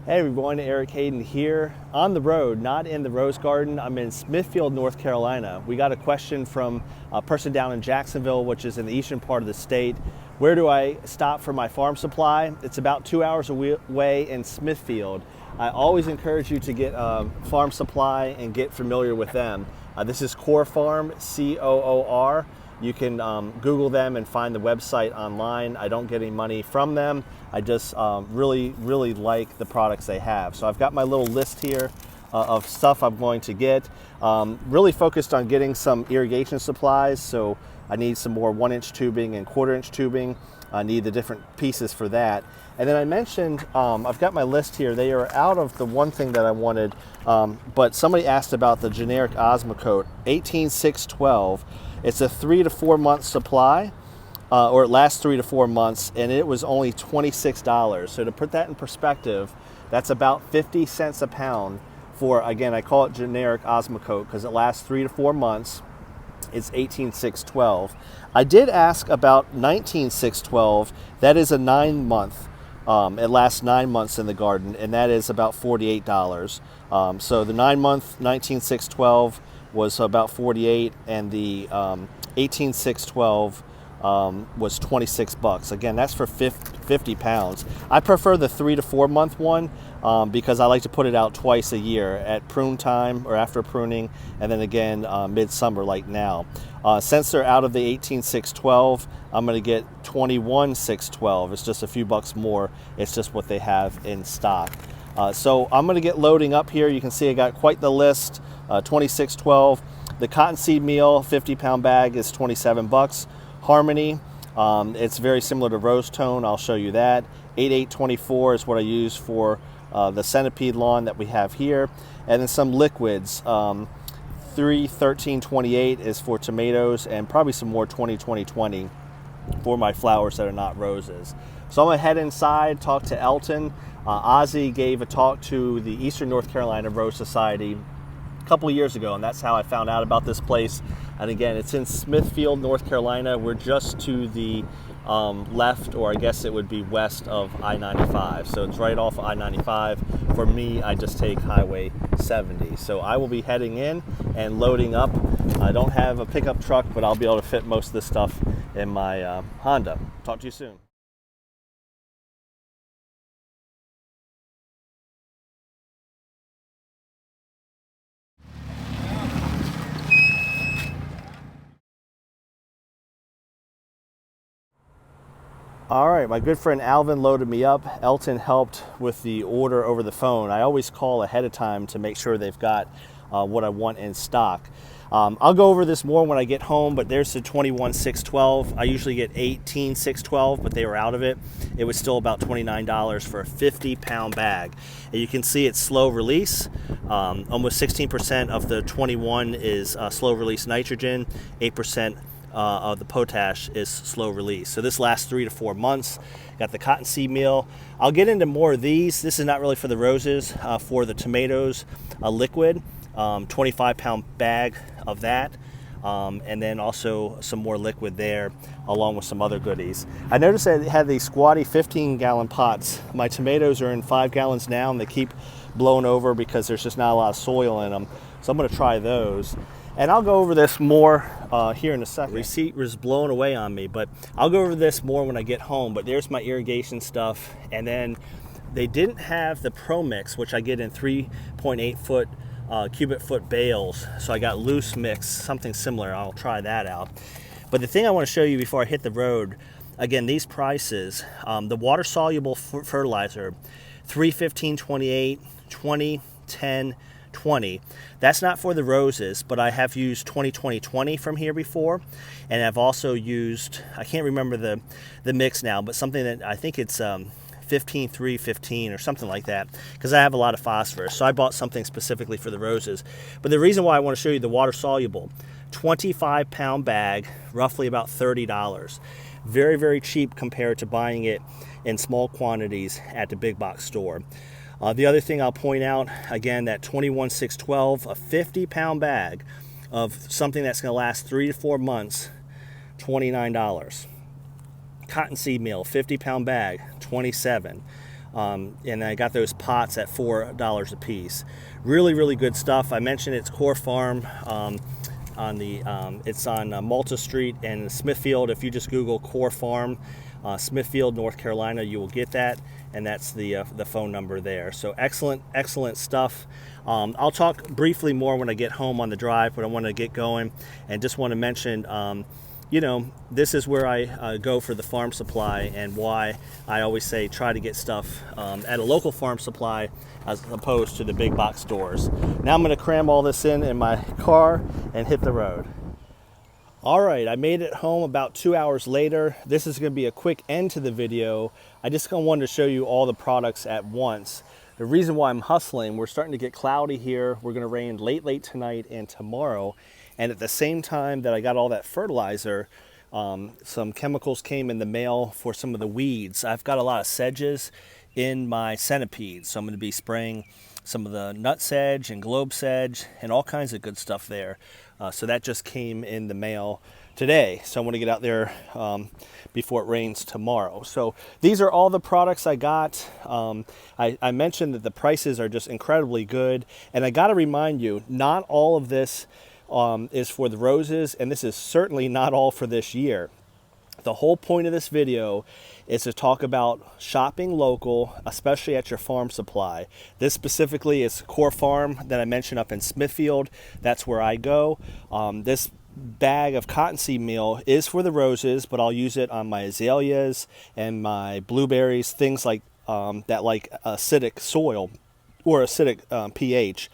Hey everyone, Eric Hayden here on the road, not in the rose garden. I'm in Smithfield, North Carolina. We got a question from a person down in Jacksonville, which is in the eastern part of the state. Where do I stop for my farm supply? It's about 2 hours away in Smithfield. I always encourage you to get farm supply and get familiar with them. This is Core Farm, C-O-O-R. You can Google them and find the website online. I don't get any money from them. I just really like the products they have. So I've got my little list here of stuff I'm going to get. Really focused on getting some irrigation supplies. So I need some more 1-inch tubing and 1/4-inch tubing. I need the different pieces for that. And then I mentioned, I've got my list here. They are out of the one thing that I wanted, but somebody asked about the generic Osmocote 18612. It's a 3 to 4 month supply, or it lasts 3 to 4 months, and it was only $26. So to put that in perspective, that's about 50 cents a pound for, again, I call it generic Osmocote because it lasts 3 to 4 months. It's 18612. I did ask about 19612. That is a 9-month. It lasts 9 months in the garden, and that is about $48. So the 9-month 19612 was about 48, and the 18612 was 26 bucks. Again, that's for 50 pounds. I prefer the 3 to 4 month one because I like to put it out twice a year at prune time or after pruning, and then again midsummer like now. Since they're out of the 18612, I'm going to get 21612. It's just a few bucks more. It's just what they have in stock. So I'm going to get loading up here. You can see I got quite the list. 2612. The cottonseed meal 50-pound bag is 27 bucks. Harmony, it's very similar to Rose Tone. I'll show you that. 8824 is what I use for the centipede lawn that we have here, and then some liquids. 31328 is for tomatoes, and probably some more 2020 for my flowers that are not roses. So I'm gonna head inside, talk to Elton. Ozzy gave a talk to the Eastern North Carolina Rose Society a couple of years ago, and that's how I found out about this place. And again, it's in Smithfield, North Carolina. We're just to the left, or I guess it would be west of I-95. So it's right off I-95. For me, I just take Highway 70. So I will be heading in and loading up. I don't have a pickup truck, but I'll be able to fit most of this stuff in my Honda. Talk to you soon. All right, my good friend Alvin loaded me up. Elton helped with the order over the phone. I always call ahead of time to make sure they've got what I want in stock. I'll go over this more when I get home, but there's the 21612. I usually get 18612, but they were out of it. It was still about $29 for a 50-pound bag. And you can see it's slow release. Almost 16% of the 21 is slow release nitrogen, 8% of the potash is slow release. So this lasts 3 to 4 months. Got the cottonseed meal. I'll get into more of these. This is not really for the roses. For the tomatoes, a liquid, 25-pound bag of that. And then also some more liquid there, along with some other goodies. I noticed that it had these squatty 15-gallon pots. My tomatoes are in 5 gallons now, and they keep blowing over because there's just not a lot of soil in them. So I'm going to try those. And I'll go over this more here in a second. The receipt was blown away on me, but I'll go over this more when I get home. But there's my irrigation stuff. And then they didn't have the Pro Mix, which I get in 3.8 foot cubic foot bales. So I got loose mix, something similar. I'll try that out. But the thing I want to show you before I hit the road, again, these prices, the water soluble fertilizer, 315.28, 20, 10, 20. That's not for the roses, but I have used 20 from here before, and I've also used, I can't remember the mix now, but something that I think it's 15-3-15 or something like that, because I have a lot of phosphorus. So I bought something specifically for the roses. But the reason why I want to show you the water soluble, 25-pound bag, roughly about $30. Very cheap compared to buying it in small quantities at the big box store. The other thing I'll point out, again, that 21612, a 50-pound bag of something that's going to last 3 to 4 months, $29. Cottonseed meal, 50-pound bag, $27. and I got those pots at $4 a piece. Really good stuff. I mentioned it's Core Farm. It's on Malta Street and Smithfield. If you just Google Core Farm, Smithfield, North Carolina, you will get that, and that's the phone number there. So excellent stuff. I'll talk briefly more when I get home on the drive, but I want to get going and just want to mention, this is where I go for the farm supply, and why I always say try to get stuff at a local farm supply as opposed to the big box stores. Now I'm going to cram all this in my car and hit the road. All right, I made it home about 2 hours later. This is going to be a quick end to the video. I just wanted to show you all the products at once. The reason why I'm hustling, we're starting to get cloudy here. We're going to rain late tonight and tomorrow. And at the same time that I got all that fertilizer, some chemicals came in the mail for some of the weeds. I've got a lot of sedges in my centipedes, so I'm going to be spraying some of the nut sedge and globe sedge and all kinds of good stuff there. So that just came in the mail today. So I want to get out there before it rains tomorrow. So these are all the products I got. I mentioned that the prices are just incredibly good. And I got to remind you, not all of this is for the roses, and this is certainly not all for this year. The whole point of this video is to talk about shopping local, especially at your farm supply. This specifically is Core Farm that I mentioned up in Smithfield. That's where I go. This bag of cottonseed meal is for the roses, but I'll use it on my azaleas and my blueberries, things like that like acidic soil or acidic pH.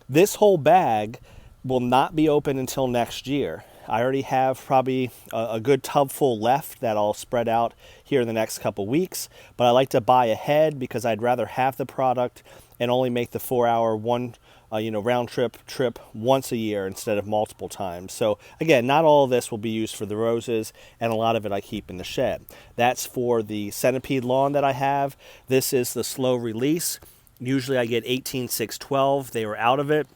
This whole bag will not be open until next year. I already have probably a good tub full left that I'll spread out here in the next couple weeks, but I like to buy ahead because I'd rather have the product and only make the 4-hour round trip once a year instead of multiple times. So again, not all of this will be used for the roses, and a lot of it I keep in the shed. That's for the centipede lawn that I have. This is the slow release. Usually I get 18,612. They were out of it.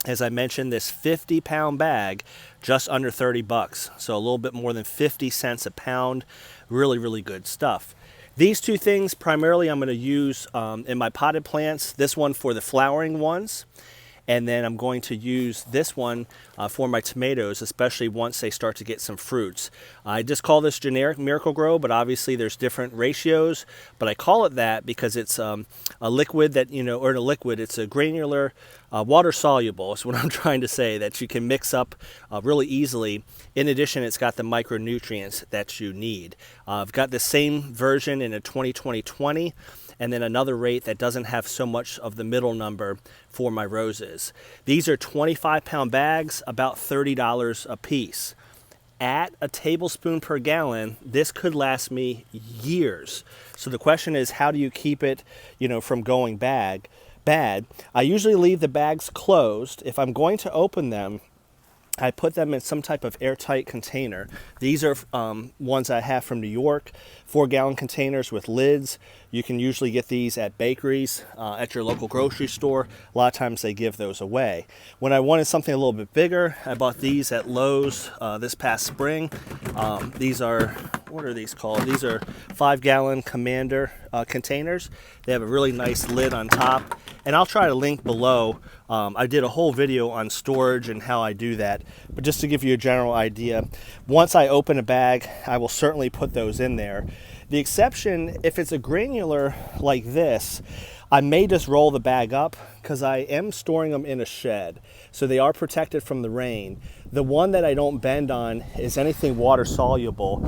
As I mentioned, this 50-pound bag, just under 30 bucks. So a little bit more than 50 cents a pound. Really good stuff. These two things primarily I'm going to use in my potted plants. This one for the flowering ones. And then I'm going to use this one for my tomatoes, especially once they start to get some fruits. I just call this generic Miracle-Gro, but obviously there's different ratios. But I call it that because it's a liquid that, it's a granular, water-soluble is what I'm trying to say, that you can mix up really easily. In addition, it's got the micronutrients that you need. I've got the same version in a 20-20-20. And then another rate that doesn't have so much of the middle number for my roses. These are 25-pound bags, about $30 a piece. At a tablespoon per gallon, this could last me years. So the question is, how do you keep it, from going bad? I usually leave the bags closed. If I'm going to open them, I put them in some type of airtight container. These are ones I have from New York, 4-gallon containers with lids. You can usually get these at bakeries, at your local grocery store. A lot of times they give those away. When I wanted something a little bit bigger, I bought these at Lowe's this past spring. These are, what are these called? These are 5-gallon Commander containers. They have a really nice lid on top. And I'll try to link below. I did a whole video on storage and how I do that. But just to give you a general idea, once I open a bag, I will certainly put those in there. The exception, if it's a granular like this, I may just roll the bag up because I am storing them in a shed. So they are protected from the rain. The one that I don't bend on is anything water soluble.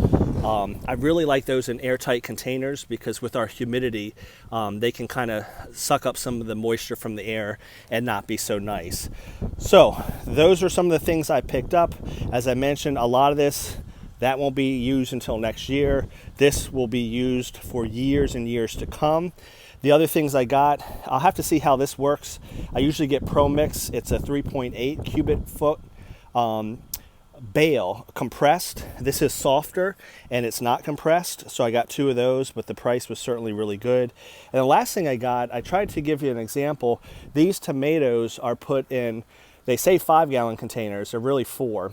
I really like those in airtight containers because with our humidity, they can kind of suck up some of the moisture from the air and not be so nice. So those are some of the things I picked up. As I mentioned, a lot of this, that won't be used until next year. This will be used for years and years to come. The other things I got, I'll have to see how this works. I usually get Pro Mix. It's a 3.8 cubic foot bale, compressed. This is softer and it's not compressed, so I got 2 of those, but the price was certainly really good. And the last thing I got, I tried to give you an example. These tomatoes are put in, they say 5-gallon containers, they're really 4.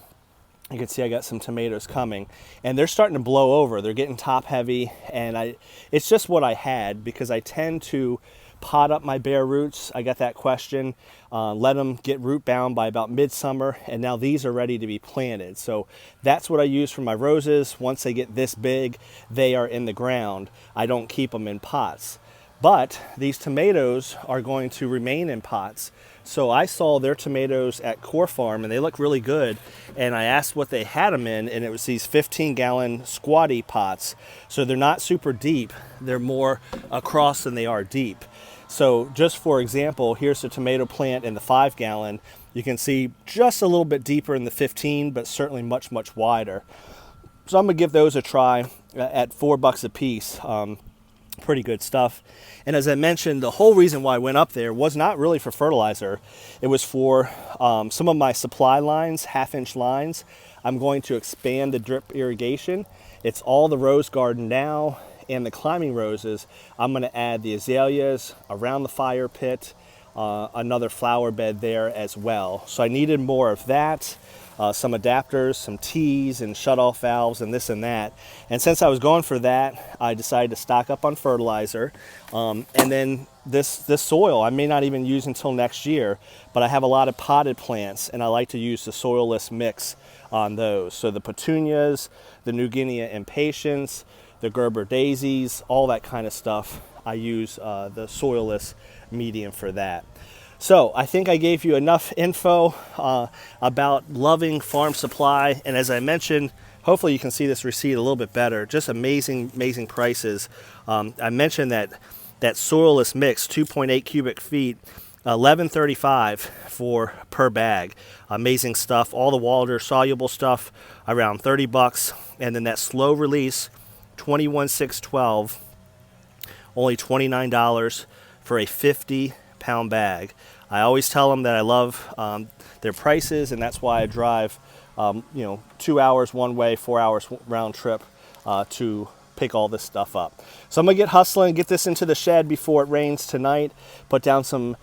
You can see I got some tomatoes coming, and they're starting to blow over. They're getting top heavy, and it's just what I had, because I tend to pot up my bare roots. I got that question. Let them get root bound by about midsummer, and now these are ready to be planted. So that's what I use for my roses. Once they get this big, they are in the ground. I don't keep them in pots. But these tomatoes are going to remain in pots. So I saw their tomatoes at Core Farm, and they look really good. And I asked what they had them in, and it was these 15-gallon squatty pots. So they're not super deep. They're more across than they are deep. So just for example, here's the tomato plant in the 5-gallon. You can see just a little bit deeper in the 15, but certainly much, much wider. So I'm gonna give those a try at $4 a piece. Pretty good stuff. And as I mentioned, the whole reason why I went up there was not really for fertilizer. It was for some of my supply lines, 1/2-inch lines. I'm going to expand the drip irrigation. It's all the rose garden now and the climbing roses. I'm going to add the azaleas around the fire pit, another flower bed there as well. So I needed more of that. Some adapters, some T's and shutoff valves and this and that. And since I was going for that, I decided to stock up on fertilizer. And then this soil I may not even use until next year, but I have a lot of potted plants, and I like to use the soilless mix on those. So the petunias, the New Guinea impatiens, the Gerber daisies, all that kind of stuff, I use the soilless medium for that. So I think I gave you enough info about loving farm supply. And as I mentioned, hopefully you can see this receipt a little bit better. Just amazing, amazing prices. I mentioned that soilless mix, 2.8 cubic feet, $11.35 for per bag. Amazing stuff. All the water soluble stuff around $30, and then that slow release 21,612, only $29 for a 50-pound bag. I always tell them that I love their prices, and that's why I drive 2 hours one way, 4 hours round trip to pick all this stuff up. So I'm gonna get hustling, get this into the shed before it rains tonight, put down some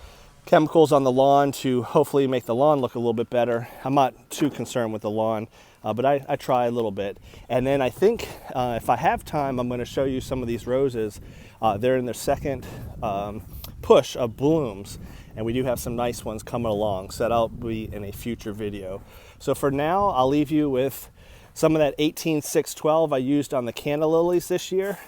chemicals on the lawn to hopefully make the lawn look a little bit better. I'm not too concerned with the lawn, but I try a little bit. And then I think if I have time, I'm gonna show you some of these roses. They're in their second push of blooms, and we do have some nice ones coming along, so that'll be in a future video. So for now, I'll leave you with some of that 18,612 I used on the canna lilies this year.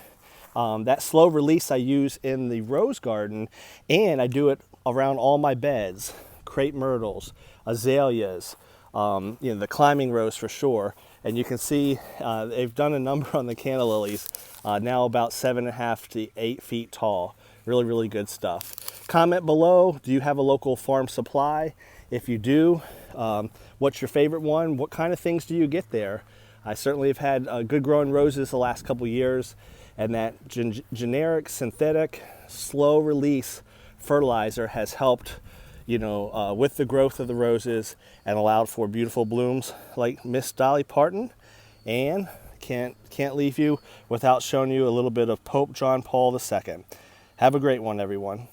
That slow release I use in the rose garden, and I do it around all my beds, crepe myrtles, azaleas, the climbing rose for sure. And you can see they've done a number on the canna lilies, now about 7.5 to 8 feet tall. Really, really good stuff. Comment below, do you have a local farm supply? If you do, what's your favorite one? What kind of things do you get there? I certainly have had good growing roses the last couple years, and that generic, synthetic, slow release fertilizer has helped with the growth of the roses and allowed for beautiful blooms like Miss Dolly Parton. And can't leave you without showing you a little bit of Pope John Paul II. Have a great one, everyone.